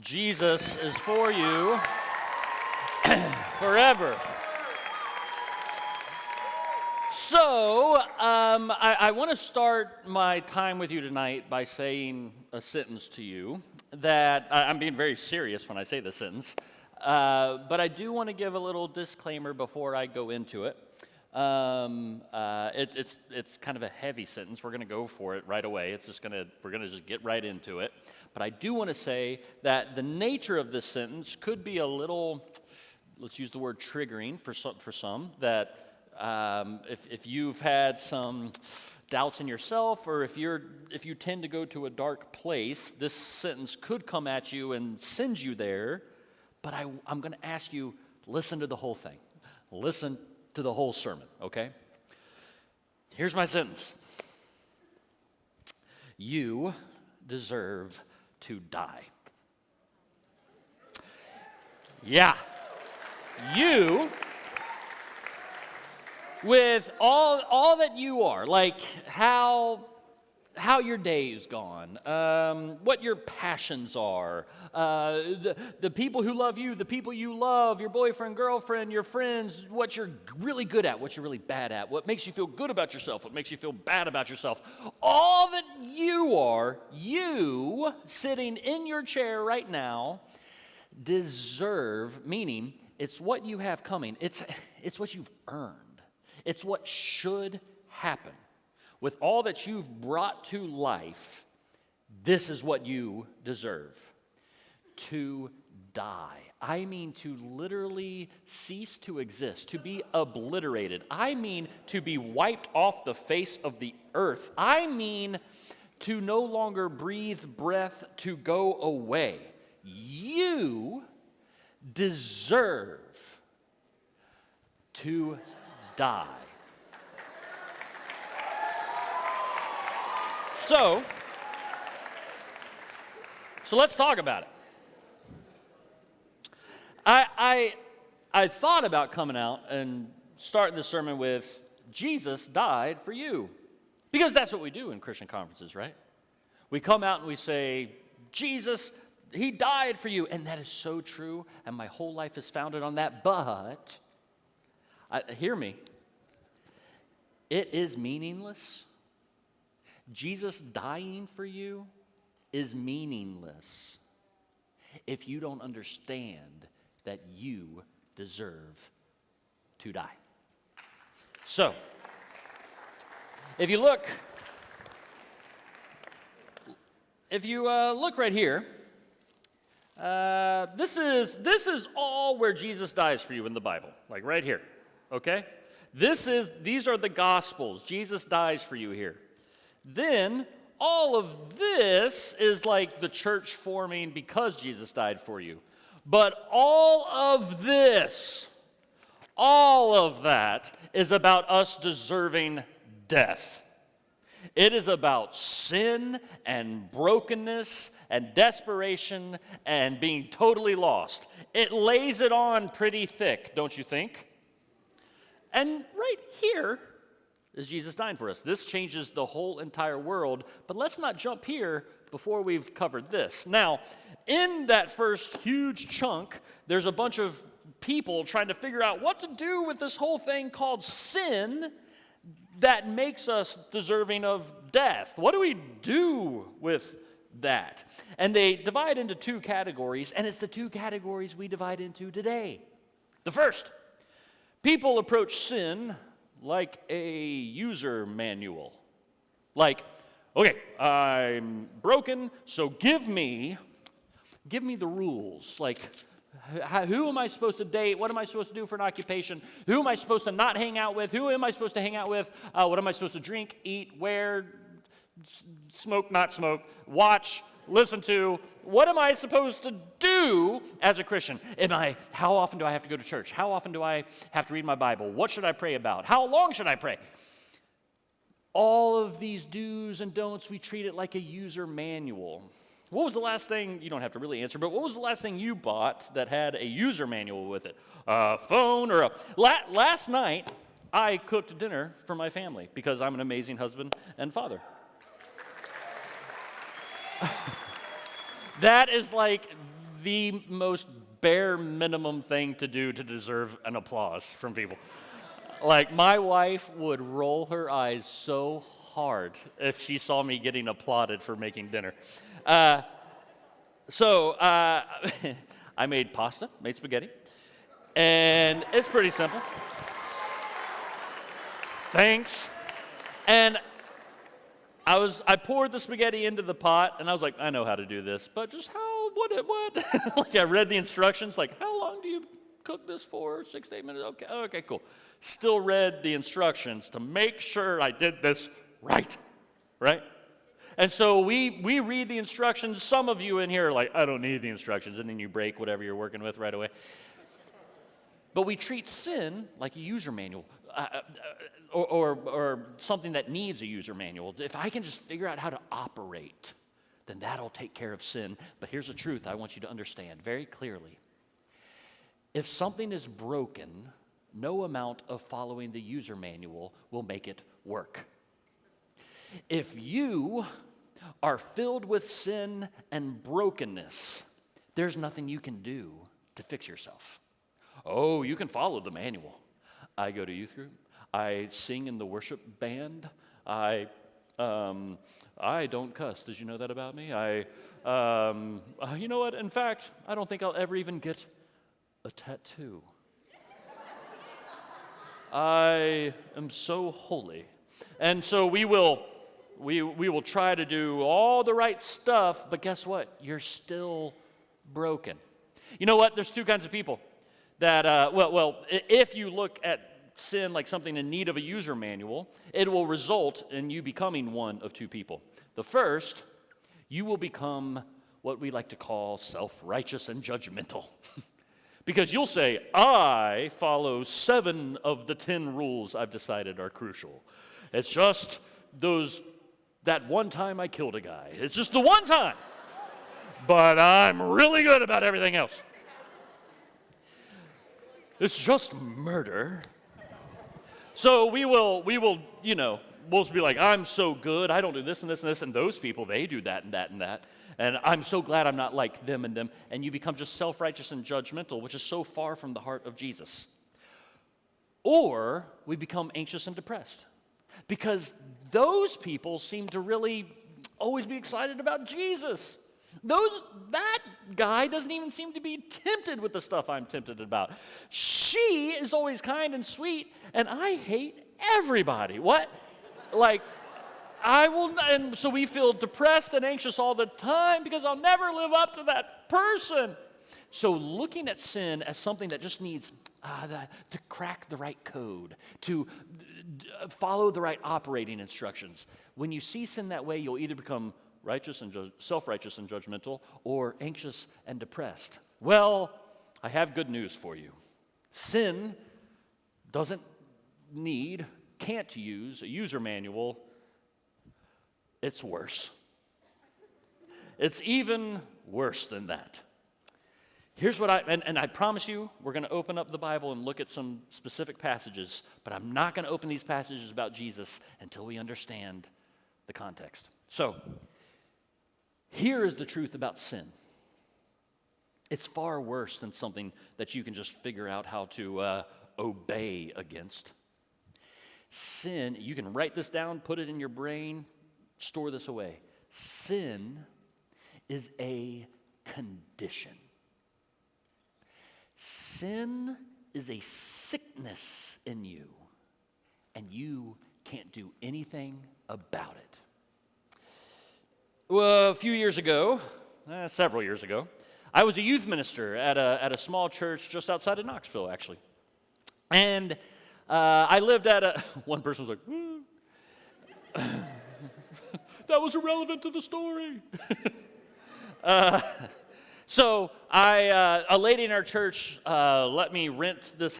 Jesus is for you forever. So, I want to start my time with you tonight by saying a sentence to you that, I'm being very serious when I say this sentence, but I do want to give a little disclaimer before I go into it. It's kind of a heavy sentence. We're going to go for it right away. We're going to just get right into it. But I do want to say that the nature of this sentence could be a little, let's use the word triggering for some, that if you've had some doubts in yourself, or if you tend to go to a dark place, this sentence could come at you and send you there. But I'm going to ask you, listen to the whole thing. Listen to the whole sermon, okay? Here's my sentence. You deserve to die. Yeah. You, with all that you are, like how your day's gone, what your passions are, the people who love you, the people you love, your boyfriend, girlfriend, your friends, what you're really good at, what you're really bad at, what makes you feel good about yourself, what makes you feel bad about yourself. All that you are, you sitting in your chair right now, deserve, meaning it's what you have coming. It's what you've earned. It's what should happen. With all that you've brought to life, this is what you deserve. To die. I mean to literally cease to exist, to be obliterated. I mean to be wiped off the face of the earth. I mean to no longer breathe breath, to go away. You deserve to die. So let's talk about it. I thought about coming out and starting the sermon with, Jesus died for you. Because that's what we do in Christian conferences, right? We come out and we say, Jesus, he died for you. And that is so true, and my whole life is founded on that. But, hear me, it is meaningless. Jesus dying for you is meaningless if you don't understand that you deserve to die. So, if you look right here, this is all where Jesus dies for you in the Bible, like right here, okay? These are the Gospels. Jesus dies for you here. Then, all of this is like the church forming because Jesus died for you. But all of that is about us deserving death. It is about sin and brokenness and desperation and being totally lost. It lays it on pretty thick, don't you think? And right here is Jesus dying for us. This changes the whole entire world, but let's not jump here before we've covered this. Now, in that first huge chunk, there's a bunch of people trying to figure out what to do with this whole thing called sin that makes us deserving of death. What do we do with that? And they divide into two categories, and it's the two categories we divide into today. The first, people approach sin like a user manual. Like, okay, I'm broken, so give me the rules. Like, who am I supposed to date? What am I supposed to do for an occupation? Who am I supposed to not hang out with? Who am I supposed to hang out with? What am I supposed to drink, eat, wear, smoke, not smoke, watch, listen to? What am I supposed to do as a Christian? How often do I have to go to church? How often do I have to read my Bible? What should I pray about? How long should I pray? All of these do's and don'ts, we treat it like a user manual. What was the last thing, you don't have to really answer, but what was the last thing you bought that had a user manual with it? A phone or last night, I cooked dinner for my family because I'm an amazing husband and father. That is like the most bare minimum thing to do to deserve an applause from people. Like, my wife would roll her eyes so hard if she saw me getting applauded for making dinner. So I made pasta, made spaghetti, and it's pretty simple. Thanks. And I poured the spaghetti into the pot, and I was like, I know how to do this, but just what? Like, I read the instructions, like, how long do you cook this for? 6 to 8 minutes? Okay, cool. Still read the instructions to make sure I did this right? And so we read the instructions. Some of you in here are like, I don't need the instructions, and then you break whatever you're working with right away. But we treat sin like a user manual, or something that needs a user manual. If I can just figure out how to operate, then that'll take care of sin. But here's the truth I want you to understand very clearly. If something is broken, no amount of following the user manual will make it work. If you are filled with sin and brokenness, there's nothing you can do to fix yourself. Oh, you can follow the manual. I go to youth group. I sing in the worship band. I don't cuss. Did you know that about me? You know what? In fact, I don't think I'll ever even get a tattoo. I am so holy. And so we will try to do all the right stuff, but guess what? You're still broken. You know what? There's two kinds of people that, if you look at sin like something in need of a user manual, it will result in you becoming one of two people. The first, you will become what we like to call self-righteous and judgmental. Because you'll say, I follow 7 of the 10 rules I've decided are crucial. It's just that one time I killed a guy. It's just the one time. But I'm really good about everything else. It's just murder. So we'll be like, I'm so good, I don't do this and this and this, and those people, they do that and that and that. And I'm so glad I'm not like them and them. And you become just self-righteous and judgmental, which is so far from the heart of Jesus. Or we become anxious and depressed. Because those people seem to really always be excited about Jesus. That guy doesn't even seem to be tempted with the stuff I'm tempted about. She is always kind and sweet, and I hate everybody. What? And so we feel depressed and anxious all the time because I'll never live up to that person. So looking at sin as something that just needs to crack the right code, to follow the right operating instructions. When you see sin that way, you'll either become self-righteous and judgmental, or anxious and depressed. Well, I have good news for you. Sin can't use a user manual. It's worse. It's even worse than that. Here's what I promise you, we're going to open up the Bible and look at some specific passages, but I'm not going to open these passages about Jesus until we understand the context. So, here is the truth about sin. It's far worse than something that you can just figure out how to obey against. Sin, you can write this down, put it in your brain, store this away. Sin is a condition. Sin is a sickness in you, and you can't do anything about it. Well, several years ago, I was a youth minister at a small church just outside of Knoxville, actually. And I lived one person was like, that was irrelevant to the story. So a lady in our church let me rent this